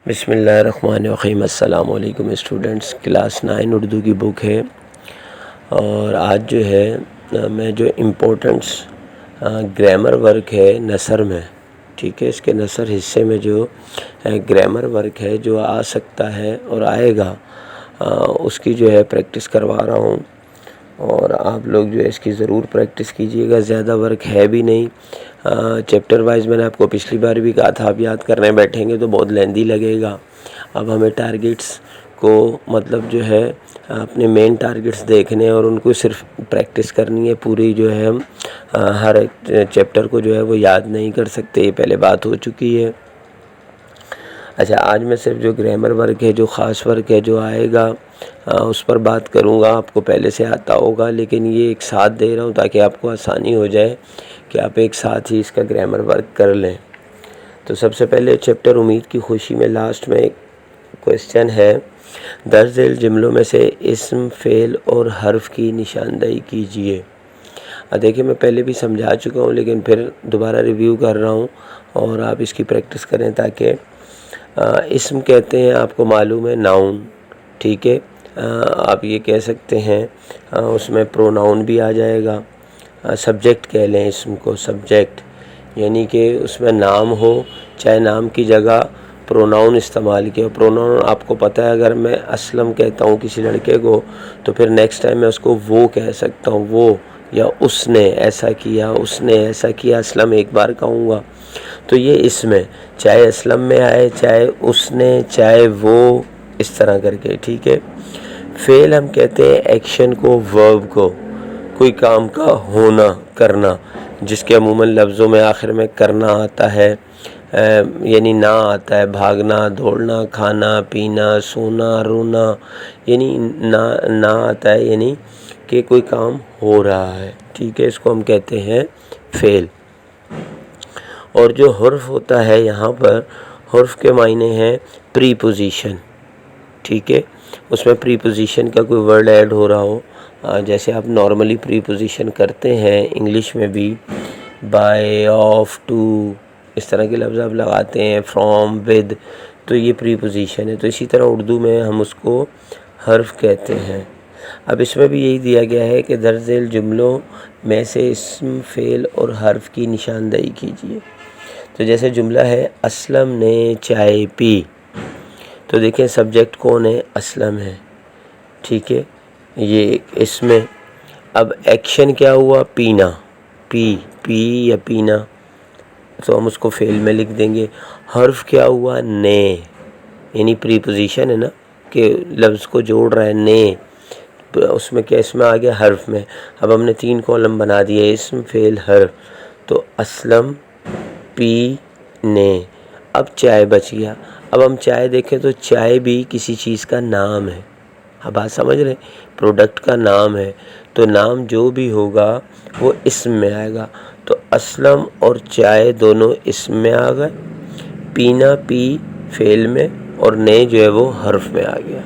بسم اللہ الرحمن الرحیم۔ السلام علیکم اسٹوڈنٹس، کلاس 9 اردو کی بک ہے، اور آج جو ہے میں جو امپورٹنٹس گرامر ورک ہے نثر میں، ٹھیک ہے، اس کے نثر حصے میں جو گرامر ورک ہے جو آ سکتا ہے اور آئے گا، اس کی جو ہے پریکٹس کروا رہا ہوں، اور آپ لوگ جو ہے اس کی ضرور پریکٹس کیجئے گا۔ زیادہ ورک ہے بھی نہیں، چیپٹر وائز میں نے آپ کو پچھلی بار بھی کہا تھا، آپ یاد کرنے بیٹھیں گے تو بہت لیندی لگے گا۔ اب ہمیں ٹارگیٹس کو مطلب جو ہے اپنے مین ٹارگیٹس دیکھنے اور ان کو صرف پریکٹس کرنی ہے، پوری جو ہے ہم ہر ایک چیپٹر کو جو ہے وہ یاد نہیں کر سکتے، یہ پہلے بات ہو چکی ہے۔ اچھا، آج میں صرف جو گرامر ورک ہے، جو خاص ورک ہے جو آئے گا اس پر بات کروں گا۔ آپ کو پہلے سے آتا ہوگا، لیکن یہ ایک ساتھ دے رہا ہوں تاکہ آپ کو آسانی ہو جائے کہ آپ ایک ساتھ ہی اس کا گرامر ورک کر لیں۔ تو سب سے پہلے چیپٹر امید کی خوشی میں لاسٹ میں ایک کویسچن ہے، درج ذیل جملوں میں سے اسم، فعل اور حرف کی نشاندہی کیجیے۔ دیکھیں، میں پہلے بھی سمجھا چکا ہوں، لیکن پھر دوبارہ ریویو کر رہا ہوں اور آپ اس کی پریکٹس کریں تاکہ اسم کہتے ہیں، آپ کو معلوم ہے، ناؤن، ٹھیک ہے، آپ یہ کہہ سکتے ہیں، اس میں پروناؤن بھی آ جائے گا۔ سبجیکٹ کہہ لیں اسم کو، سبجیکٹ یعنی کہ اس میں نام ہو، چاہے نام کی جگہ پروناؤن استعمال کیا۔ پروناؤن آپ کو پتہ ہے، اگر میں اسلم کہتا ہوں کسی لڑکے کو تو پھر نیکسٹ ٹائم میں اس کو وہ کہہ سکتا ہوں، وہ، یا اس نے ایسا کیا، اس نے ایسا کیا، اسلم ایک بار کہوں گا۔ تو یہ اسم ہے، چاہے اسلم میں آئے، چاہے اس نے، چاہے وہ، اس طرح کر کے، ٹھیک ہے۔ فعل ہم کہتے ہیں ایکشن کو، ورب کو، کوئی کام کا ہونا، کرنا، جس کے عموماً لفظوں میں آخر میں کرنا آتا ہے، یعنی نہ آتا ہے، بھاگنا، دوڑنا، کھانا، پینا، سونا، رونا، یعنی نہ آتا ہے، یعنی کہ کوئی کام ہو رہا ہے، ٹھیک ہے، اس کو ہم کہتے ہیں فعل۔ اور جو حرف ہوتا ہے یہاں پر، حرف کے معنی ہیں پری پوزیشن، ٹھیک ہے، اس میں پری پوزیشن کا کوئی ورڈ ایڈ ہو رہا ہو، جیسے آپ نارملی پری پوزیشن کرتے ہیں انگلش میں بھی، بائی، آف، ٹو، اس طرح کے لفظ آپ لگاتے ہیں، فرام، ود، تو یہ پری پوزیشن ہے۔ تو اسی طرح اردو میں ہم اس کو حرف کہتے ہیں۔ اب اس میں بھی یہی دیا گیا ہے کہ درج ذیل جملوں میں سے اسم، فعل اور حرف کی نشاندہی کیجیے۔ تو جیسے جملہ ہے، اسلم نے چائے پی، تو دیکھیں سبجیکٹ کون ہے، اسلم ہے، ٹھیک ہے، یہ ایک اسم ہے۔ اب ایکشن کیا ہوا، پینا، پی یا پینا، تو ہم اس کو فعل میں لکھ دیں گے۔ حرف کیا ہوا، نے، یعنی پری پوزیشن ہے نا، کہ لفظ کو جوڑ رہا ہے، نے، اس میں کیا، اس میں آ گیا حرف میں۔ اب ہم نے 3 کالم بنا دیے، اسم، فعل، حرف، تو اسلم، پی، نے۔ اب چائے بچ گیا۔ اب ہم چائے دیکھیں تو چائے بھی کسی چیز کا نام ہے، اب بات سمجھ رہے ہیں، پروڈکٹ کا نام ہے، تو نام جو بھی ہوگا وہ اسم میں آئے گا۔ تو اسلم اور چائے دونوں اسم میں آ گئے، پینا، پی، فعل میں، اور نے جو ہے وہ حرف میں آ گیا۔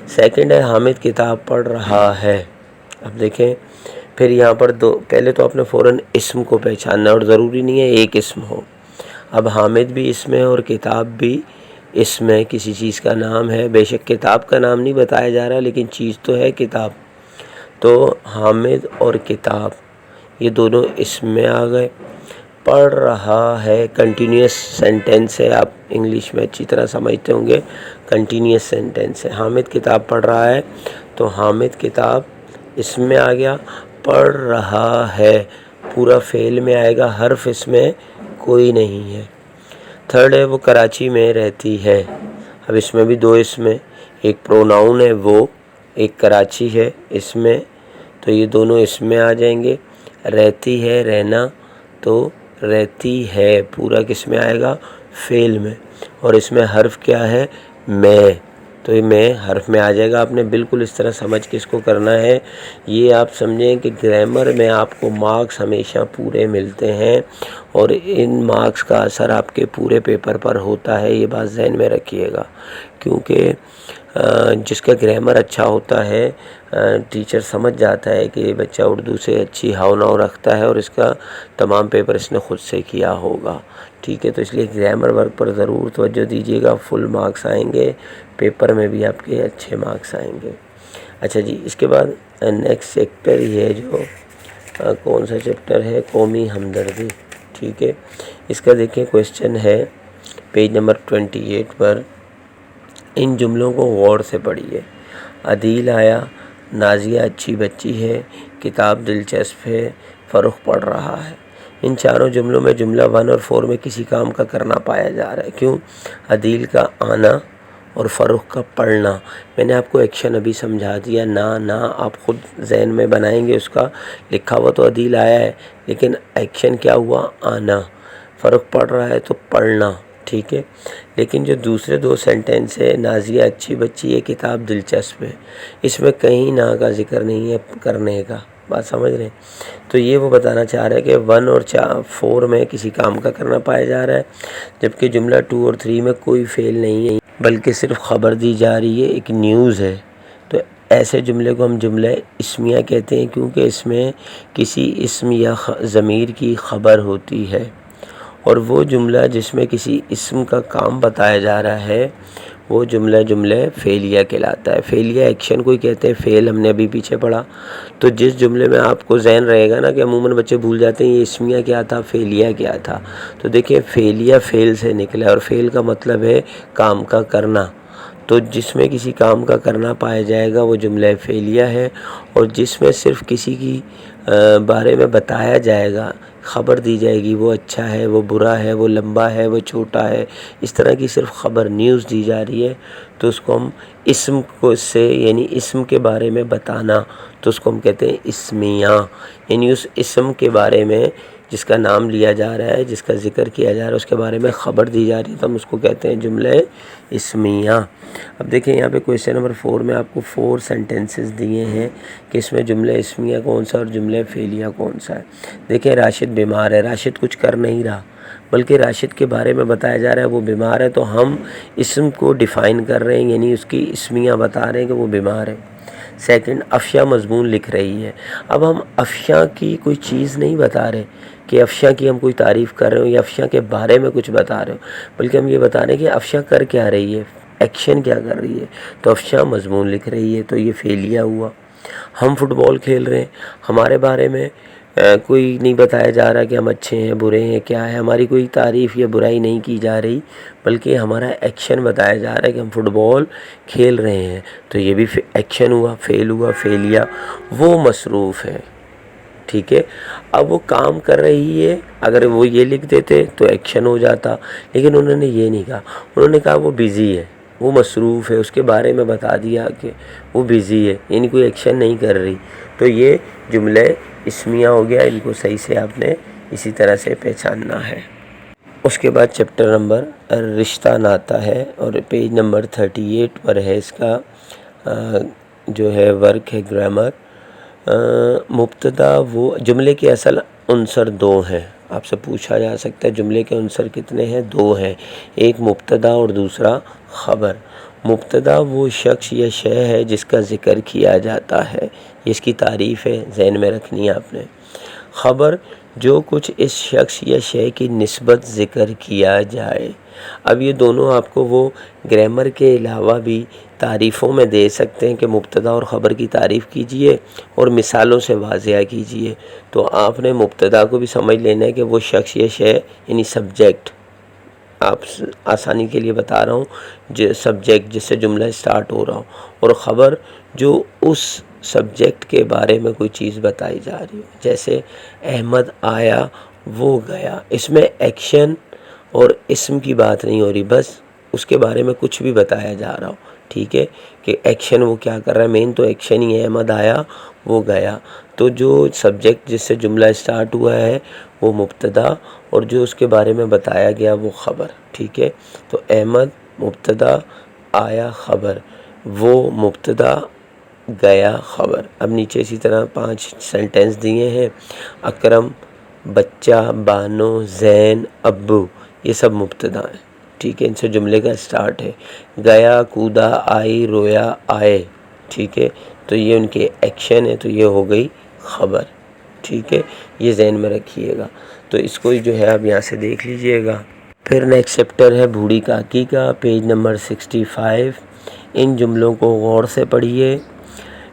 سیکنڈ ہے، حامد کتاب پڑھ رہا ہے۔ اب دیکھیں، پھر یہاں پر پہلے تو آپ نے فوراً اسم کو پہچاننا، اور ضروری نہیں ہے ایک اسم ہو۔ اب حامد بھی اسم ہے اور کتاب بھی اسم ہے، کسی چیز کا نام ہے، بے شک کتاب کا نام نہیں بتایا جا رہا، لیکن چیز تو ہے کتاب۔ تو حامد اور کتاب یہ دونوں اسم میں آ گئے۔ پڑھ رہا ہے کنٹینیوس سینٹینس ہے، آپ انگلش میں اچھی طرح سمجھتے ہوں گے، کنٹینیوس سینٹینس ہے۔ حامد کتاب پڑھ رہا ہے، تو حامد کتاب اسم میں آ گیا، پڑھ رہا ہے پورا فعل میں آئے گا، حرف اس میں کوئی نہیں ہے۔ تھرڈ ہے، وہ کراچی میں رہتی ہے۔ اب اس میں بھی 2 اسم ہیں، ایک پروناؤن ہے وہ، ایک کراچی ہے اس میں، تو یہ دونوں اسم میں آ جائیں گے۔ رہتی ہے، رہنا، تو رہتی ہے پورا کس میں آئے گا، فعل میں، اور اس میں حرف کیا ہے، میں، تو یہ میں حرف میں آ جائے گا۔ آپ نے بالکل اس طرح سمجھ کے اس کو کرنا ہے۔ یہ آپ سمجھیں کہ گرامر میں آپ کو مارکس ہمیشہ پورے ملتے ہیں، اور ان مارکس کا اثر آپ کے پورے پیپر پر ہوتا ہے، یہ بات ذہن میں رکھیے گا، کیونکہ جس کا گرامر اچھا ہوتا ہے، ٹیچر سمجھ جاتا ہے کہ یہ بچہ اردو سے اچھی ہاؤ ناؤ رکھتا ہے، اور اس کا تمام پیپر اس نے خود سے کیا ہوگا، ٹھیک ہے، تو اس لیے گرامر ورک پر ضرور توجہ دیجیے گا، فل مارکس آئیں گے، پیپر میں بھی آپ کے اچھے مارکس آئیں گے۔ اچھا جی، اس کے بعد نیکسٹ چیپٹر یہ ہے جو کون سا چیپٹر ہے، قومی ہمدردی۔ ٹھیک ہے، اس کا دیکھیں کویشچن ہے پیج نمبر 28 پر، ان جملوں کو غور سے پڑھیے۔ عدیل آیا، نازیہ اچھی بچی ہے، کتاب دلچسپ ہے، فرخ پڑھ رہا ہے۔ ان چاروں جملوں میں جملہ 1 اور 4 میں کسی کام کا کرنا پایا جا رہا ہے۔ کیوں؟ عدیل کا آنا اور فرخ کا پڑھنا۔ میں نے آپ کو ایکشن ابھی سمجھا دیا، نہ آپ خود ذہن میں بنائیں گے، اس کا لکھا ہوا تو عدیل آیا ہے لیکن ایکشن کیا ہوا؟ آنا۔ فرخ پڑھ رہا ہے تو پڑھنا، ٹھیک ہے۔ لیکن جو دوسرے 2 سینٹینس ہے، نازیہ اچھی بچی ہے، کتاب دلچسپ ہے، اس میں کہیں نہ کا ذکر نہیں ہے کرنے کا، بات سمجھ رہے ہیں؟ تو یہ وہ بتانا چاہ رہا ہے کہ 1 اور 4 میں کسی کام کا کرنا پایا جا رہا ہے، جبکہ جملہ 2 اور 3 میں کوئی فعل نہیں ہے بلکہ صرف خبر دی جا رہی ہے، ایک نیوز ہے۔ تو ایسے جملے کو ہم جملہ اسمیہ کہتے ہیں، کیونکہ اس میں کسی اسم یا ضمیر کی خبر ہوتی ہے، اور وہ جملہ جس میں کسی اسم کا کام بتایا جا رہا ہے وہ جملہ فعلیہ کہلاتا ہے۔ فعلیہ ایکشن کو ہی کہتے ہیں، فعل ہم نے ابھی پیچھے پڑھا۔ تو جس جملے میں آپ کو ذہن رہے گا نا کہ عموماً بچے بھول جاتے ہیں یہ اسمیہ کیا تھا، فعلیہ کیا تھا، تو دیکھیں فعلیہ فعل سے نکلا ہے، اور فعل کا مطلب ہے کام کا کرنا۔ تو جس میں کسی کام کا کرنا پایا جائے گا وہ جملہ فعلیہ ہے، اور جس میں صرف کسی کی بارے میں بتایا جائے گا، خبر دی جائے گی، وہ اچھا ہے، وہ برا ہے، وہ لمبا ہے، وہ چھوٹا ہے، اس طرح کی صرف خبر نیوز دی جا رہی ہے، تو اس کو ہم اسم کو سے یعنی اسم کے بارے میں بتانا، تو اس کو ہم کہتے ہیں اسمیہ۔ یعنی اس اسم کے بارے میں جس کا نام لیا جا رہا ہے، جس کا ذکر کیا جا رہا ہے، اس کے بارے میں خبر دی جا رہی ہے، تو ہم اس کو کہتے ہیں جملہ اسمیہ۔ اب دیکھیں یہاں پہ کویشچن نمبر 4 میں آپ کو 4 سینٹینسز دیے ہیں کہ اس میں جملہ اسمیہ کون سا اور جملہ فعلیہ کون سا ہے۔ دیکھیں راشد بیمار ہے، راشد کچھ کر نہیں رہا بلکہ راشد کے بارے میں بتایا جا رہا ہے وہ بیمار ہے، تو ہم اسم کو ڈیفائن کر رہے ہیں، یعنی اس کی اسمیہ بتا رہے ہیں کہ وہ بیمار ہے۔ سیکنڈ، افشاں مضمون لکھ رہی ہے۔ اب ہم افشاں کی کوئی چیز نہیں بتا رہے کہ افشاں کی ہم کوئی تعریف کر رہے ہوں یا افشاں کے بارے میں کچھ بتا رہے ہوں، بلکہ ہم یہ بتا رہے ہیں کہ افشاں کر کیا رہی ہے، ایکشن کیا کر رہی ہے، تو افشاں مضمون لکھ رہی ہے، تو یہ فعلیہ ہوا۔ ہم فٹ بال کھیل رہے ہیں، ہمارے بارے میں کوئی نہیں بتایا جا رہا کہ ہم اچھے ہیں برے ہیں کیا ہے، ہماری کوئی تعریف یا برائی نہیں کی جا رہی بلکہ ہمارا ایکشن بتایا جا رہا ہے کہ ہم فٹ بال کھیل رہے ہیں، تو یہ بھی ایکشن ہوا، فعل ہوا، فعلیہ۔ وہ مصروف ہے، ٹھیک ہے۔ اب وہ کام کر رہی ہے، اگر وہ یہ لکھ دیتے تو ایکشن ہو جاتا، لیکن انہوں نے یہ نہیں کہا، انہوں نے کہا وہ بیزی ہے، وہ مصروف ہے، اس کے بارے میں بتا دیا کہ وہ بیزی ہے، یعنی کوئی ایکشن نہیں کر رہی، تو یہ جملہ اسمیہ ہو گیا۔ ان کو صحیح سے آپ نے اسی طرح سے پہچاننا ہے۔ اس کے بعد چیپٹر نمبر رشتہ ناتا ہے، اور پیج نمبر 38 پر ہے اس کا جو ہے ورک ہے گرامر۔ مبتدا وہ جملے کے اصل عنصر 2 ہیں، آپ سے پوچھا جا سکتا ہے جملے کے عنصر کتنے ہیں؟ 2 ہیں، ایک مبتدا اور دوسرا خبر۔ مبتدا وہ شخص یا شے ہے جس کا ذکر کیا جاتا ہے، یہ اس کی تعریف ہے، ذہن میں رکھنی ہے آپ نے۔ خبر جو کچھ اس شخص یا شے کی نسبت ذکر کیا جائے۔ اب یہ دونوں آپ کو وہ گرامر کے علاوہ بھی تعریفوں میں دے سکتے ہیں کہ مبتدا اور خبر کی تعریف کیجئے اور مثالوں سے واضح کیجئے، تو آپ نے مبتدا کو بھی سمجھ لینا ہے کہ وہ شخص یا شے یعنی سبجیکٹ، آپ آسانی کے لیے بتا رہا ہوں، جو سبجیکٹ جس سے جملہ سٹارٹ ہو رہا ہو، اور خبر جو اس سبجیکٹ کے بارے میں کوئی چیز بتائی جا رہی ہو، جیسے احمد آیا وہ گیا، اس میں ایکشن اور اسم کی بات نہیں ہو رہی، بس اس کے بارے میں کچھ بھی بتایا جا رہا ہو، ٹھیک ہے، کہ ایکشن وہ کیا کر رہا ہے، مین تو ایکشن ہی ہے، احمد آیا وہ گیا، تو جو سبجیکٹ جس سے جملہ سٹارٹ ہوا ہے وہ مبتدا، اور جو اس کے بارے میں بتایا گیا وہ خبر، ٹھیک ہے۔ تو احمد مبتدا، آیا خبر، وہ مبتدا، گیا خبر۔ اب نیچے اسی طرح 5 سینٹینس دیے ہیں، اکرم، بچہ، بانو، زین، ابو، یہ سب مبتدا ہیں، ٹھیک ہے، ان سے جملے کا سٹارٹ ہے۔ گیا، کودا، آئی، رویا، آئے، ٹھیک ہے، تو یہ ان کے ایکشن ہے، تو یہ ہو گئی خبر، ٹھیک ہے، یہ ذہن میں رکھیے گا۔ تو اس کو جو ہے آپ یہاں سے دیکھ لیجئے گا۔ پھر نیکسٹ چیپٹر ہے بوڑھی کاکی کا، پیج نمبر 65۔ ان جملوں کو غور سے پڑھیے۔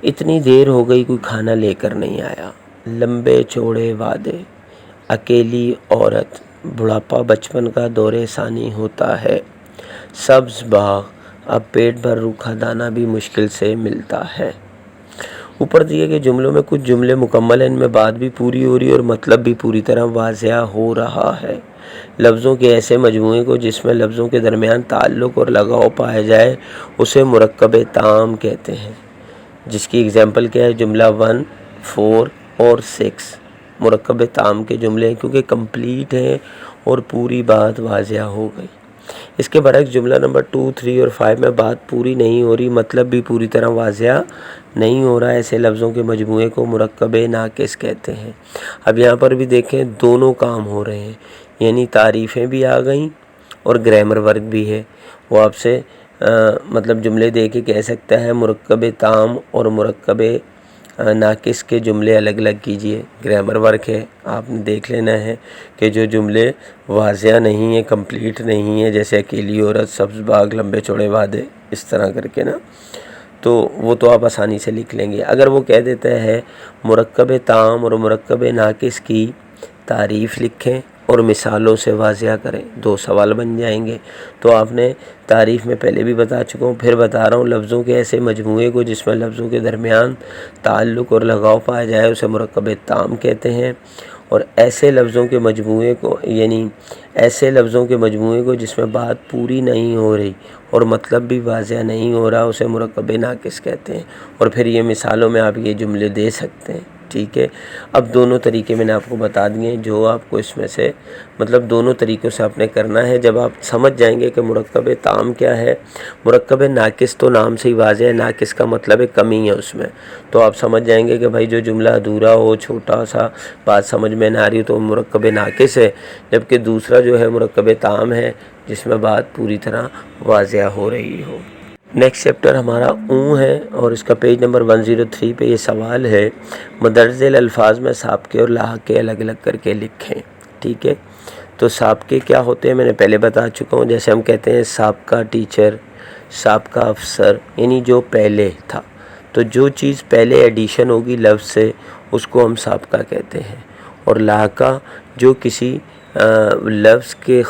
اتنی دیر ہو گئی کوئی کھانا لے کر نہیں آیا، لمبے چوڑے وعدے، اکیلی عورت، بڑھاپا بچپن کا دور ثانی ہوتا ہے، سبز باغ، اب پیٹ بھر روکھا دانہ بھی مشکل سے ملتا ہے۔ اوپر دیے گئے جملوں میں کچھ جملے مکمل ہیں، ان میں بات بھی پوری ہو رہی ہے اور مطلب بھی پوری طرح واضح ہو رہا ہے۔ لفظوں کے ایسے مجموعے کو جس میں لفظوں کے درمیان تعلق اور لگاؤ پایا جائے اسے مرکب تام کہتے ہیں، جس کی اگزامپل کیا ہے، جملہ 1، 4 اور 6 مرکب تام کے جملے ہیں کیونکہ کمپلیٹ ہیں اور پوری بات واضح ہو گئی۔ اس کے برعکس جملہ نمبر 2، 3 اور 5 میں بات پوری نہیں ہو رہی، مطلب بھی پوری طرح واضح نہیں ہو رہا ہے، ایسے لفظوں کے مجموعے کو مرکب ناقص کہتے ہیں۔ اب یہاں پر بھی دیکھیں دونوں کام ہو رہے ہیں، یعنی تعریفیں بھی آ گئیں اور گرامر ورک بھی ہے۔ وہ آپ سے مطلب جملے دے کے کہہ سکتا ہے مرکب تام اور مرکب ناقص کے جملے الگ الگ کیجئے، گرامر ورک ہے، آپ نے دیکھ لینا ہے کہ جو جملے واضح نہیں ہیں، کمپلیٹ نہیں ہیں، جیسے اکیلی عورت، سبز باغ، لمبے چوڑے وعدے، اس طرح کر کے نا، تو وہ تو آپ آسانی سے لکھ لیں گے۔ اگر وہ کہہ دیتا ہے مرکب تام اور مرکب ناقص کی تعریف لکھیں اور مثالوں سے واضح کریں، 2 سوال بن جائیں گے۔ تو آپ نے تعریف میں پہلے بھی بتا چکا ہوں، پھر بتا رہا ہوں، لفظوں کے ایسے مجموعے کو جس میں لفظوں کے درمیان تعلق اور لگاؤ پایا جائے اسے مرکب تام کہتے ہیں، اور ایسے لفظوں کے مجموعے کو جس میں بات پوری نہیں ہو رہی اور مطلب بھی واضح نہیں ہو رہا اسے مرکب ناقص کہتے ہیں، اور پھر یہ مثالوں میں آپ یہ جملے دے سکتے ہیں، ٹھیک ہے۔ اب دونوں طریقے میں نے آپ کو بتا دیے، جو آپ کو اس میں سے مطلب دونوں طریقوں سے آپ نے کرنا ہے۔ جب آپ سمجھ جائیں گے کہ مرکب تام کیا ہے، مرکب ناقص تو نام سے ہی واضح ہے، ناقص کا مطلب ہے کمی ہے اس میں، تو آپ سمجھ جائیں گے کہ بھائی جو جملہ ادھورا ہو، چھوٹا سا، بات سمجھ میں نہ آ رہی ہو تو مرکب ناقص ہے، جبکہ دوسرا جو ہے مرکب تام ہے جس میں بات پوری طرح واضح ہو رہی ہو۔ نیکسٹ چیپٹر ہمارا اوں ہے اور اس کا پیج نمبر 103 پہ یہ سوال ہے، مندرجہ الفاظ میں سابقے اور لاحقے الگ الگ کر کے لکھیں، ٹھیک ہے۔ تو سابقے کیا ہوتے ہیں میں نے پہلے بتا چکا ہوں، جیسے ہم کہتے ہیں سابقہ ٹیچر، سابقہ افسر، یعنی جو پہلے تھا، تو جو چیز پہلے ایڈیشن ہوگی لفظ سے اس کو ہم سابقہ کہتے ہیں، اور لاحقہ جو کسی لفظ کے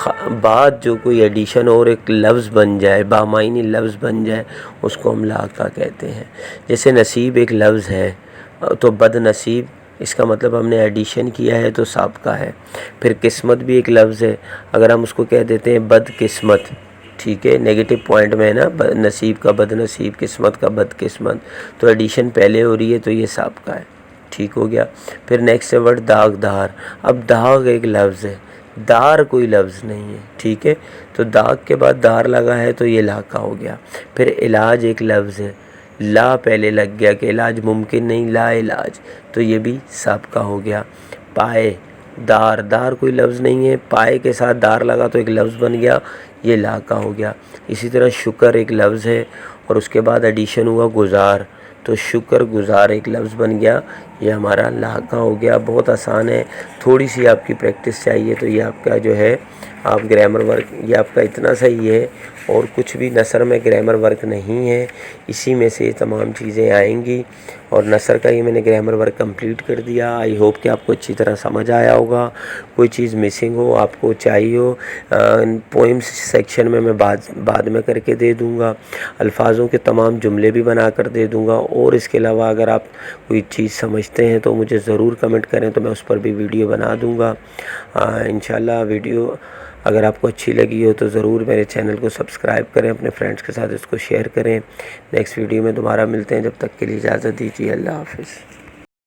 بعد جو کوئی ایڈیشن اور ایک لفظ بن جائے، بامعنی لفظ بن جائے، اس کو ہم لاحقہ کہتے ہیں۔ جیسے نصیب ایک لفظ ہے تو بد نصیب، اس کا مطلب ہم نے ایڈیشن کیا ہے تو سابقہ ہے۔ پھر قسمت بھی ایک لفظ ہے، اگر ہم اس کو کہہ دیتے ہیں بد قسمت، ٹھیک ہے، نیگیٹو پوائنٹ میں ہے نا، نصیب کا بد نصیب، قسمت کا بد قسمت، تو ایڈیشن پہلے ہو رہی ہے تو یہ سابقہ ہے، ٹھیک ہو گیا۔ پھر نیکسٹ ہے ورڈ داغ دار، اب داغ ایک لفظ ہے، دار کوئی لفظ نہیں ہے، ٹھیک ہے، تو داغ کے بعد دار لگا ہے تو یہ لاحقہ ہو گیا۔ پھر علاج ایک لفظ ہے، لا پہلے لگ گیا کہ علاج ممکن نہیں، لا علاج، تو یہ بھی سابقہ ہو گیا۔ پائے، دار، دار کوئی لفظ نہیں ہے، پائے کے ساتھ دار لگا تو ایک لفظ بن گیا، یہ لاحقہ ہو گیا۔ اسی طرح شکر ایک لفظ ہے اور اس کے بعد ایڈیشن ہوا گزار، تو شکر گزار ایک لفظ بن گیا، یہ ہمارا لاحقہ ہو گیا۔ بہت آسان ہے، تھوڑی سی آپ کی پریکٹس چاہیے تو یہ آپ کا جو ہے آپ گرامر ورک یہ آپ کا اتنا صحیح ہے، اور کچھ بھی نثر میں گرامر ورک نہیں ہے، اسی میں سے یہ تمام چیزیں آئیں گی، اور نثر کا یہ میں نے گرامر ورک کمپلیٹ کر دیا۔ آئی ہوپ کہ آپ کو اچھی طرح سمجھ آیا ہوگا۔ کوئی چیز مسنگ ہو، آپ کو چاہیے ہو، پوئمس سیکشن میں بعد میں کر کے دے دوں گا، الفاظوں کے تمام جملے بھی بنا کر دے دوں گا، اور اس کے علاوہ اگر آپ کوئی چیز سمجھتے ہیں تو مجھے ضرور کمنٹ کریں تو میں اس پر بھی ویڈیو بنا دوں گا۔ انشاءاللہ ویڈیو اگر آپ کو اچھی لگی ہو تو ضرور میرے چینل کو سبسکرائب کریں، اپنے فرینڈس کے ساتھ اس کو شیئر کریں۔ نیکسٹ ویڈیو میں دوبارہ ملتے ہیں، جب تک کے لیے اجازت دیجیے، اللہ حافظ۔